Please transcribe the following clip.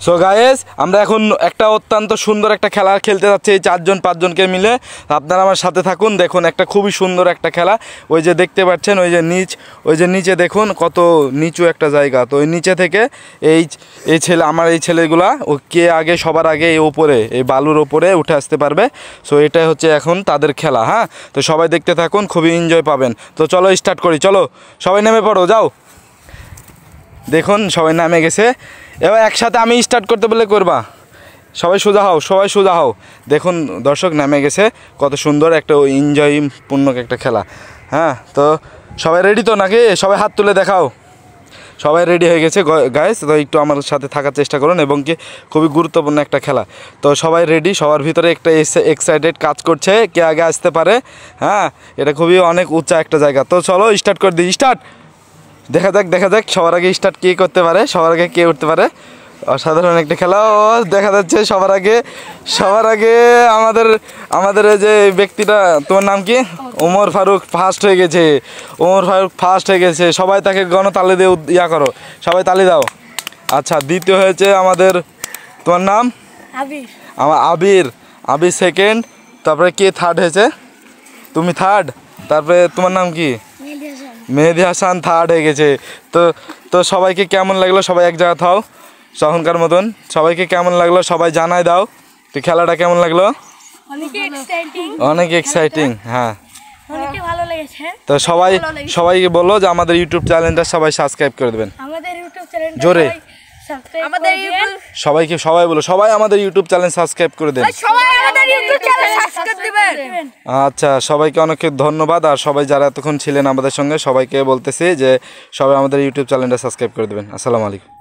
So guys আমরা এখন একটা অত্যন্ত সুন্দর একটা খেলা খেলতে যাচ্ছি এই 4-5 জনকে মিলে। আপনারা আমার সাথে থাকুন। দেখুন একটা খুবই সুন্দর একটা খেলা। ওই যে দেখতে পাচ্ছেন ওই যে নিচে দেখুন কত নিচু একটা জায়গা। তো ওই নিচে থেকে এই ছেলেগুলা ও কে আগে সবার আগে এই ওপরে এই বালুর ওপরে উঠে আসতে পারবে। সো এটাই হচ্ছে এখন তাদের খেলা। হ্যাঁ, তো সবাই দেখতে থাকুন, খুবই এনজয় পাবেন। তো চলো স্টার্ট করি, চলো সবাই নেমে পড়ো, যাও। দেখুন সবাই নামে গেছে। এবার একসাথে আমি স্টার্ট করতে বলে করবা। সবাই সোজা হও, সবাই সোজা হও। দেখুন দর্শক নামে গেছে, কত সুন্দর একটা এনজয়পূর্ণ একটা খেলা। হ্যাঁ, তো সবাই রেডি তো নাকি? সবাই হাত তুলে দেখাও। সবাই রেডি হয়ে গেছে গাইস। তো একটু আমার সাথে থাকার চেষ্টা করুন এবং কি খুবই গুরুত্বপূর্ণ একটা খেলা। তো সবাই রেডি, সবার ভিতরে একটা এক্সাইটেড কাজ করছে কে আগে আসতে পারে। হ্যাঁ, এটা খুবই অনেক উঁচা একটা জায়গা। তো চলো স্টার্ট করে দিই, স্টার্ট। দেখা যাক সবার আগে স্টার্ট কে করতে পারে, সবার আগে কে উঠতে পারে। অসাধারণ একটা খেলা। ও দেখা যাচ্ছে সবার আগে আমাদের যে ব্যক্তিটা, তোমার নাম কি? ওমর ফারুক ফার্স্ট হয়ে গেছে। সবাই তাকে গণতালি দিয়ে করো, সবাই তালি দাও। আচ্ছা, দ্বিতীয় হয়েছে আমাদের, তোমার নাম? আমার আবির সেকেন্ড। তারপরে কে থার্ড হয়েছে? তুমি থার্ড। তারপরে তোমার নাম কি? মেহেদি হাসান থার্ড হয়ে গেছে। তো সবাইকে কেমন লাগলো? সবাই এক জায়গা থাও তখনকার মতন। সবাইকে কেমন লাগলো সবাই জানাই দাও। তো খেলাটা কেমন লাগলো? অনেক এক্সাইটিং। হ্যাঁ, তো সবাইকে বলো যে আমাদের ইউটিউব চ্যানেলটা সবাই সাবস্ক্রাইব করে দেবেন জোরে। সবাই বলো, সবাই আমাদের ইউটিউব চ্যানেল সাবস্ক্রাইব করে দেন। আচ্ছা, সবাইকে অনেক ধন্যবাদ। আর সবাই যারা এতক্ষণ ছিলেন আমাদের সঙ্গে সবাইকে বলতেছি যে সবাই আমাদের ইউটিউব চ্যানেলটা সাবস্ক্রাইব করে দেবেন। আসসালামু আলাইকুম।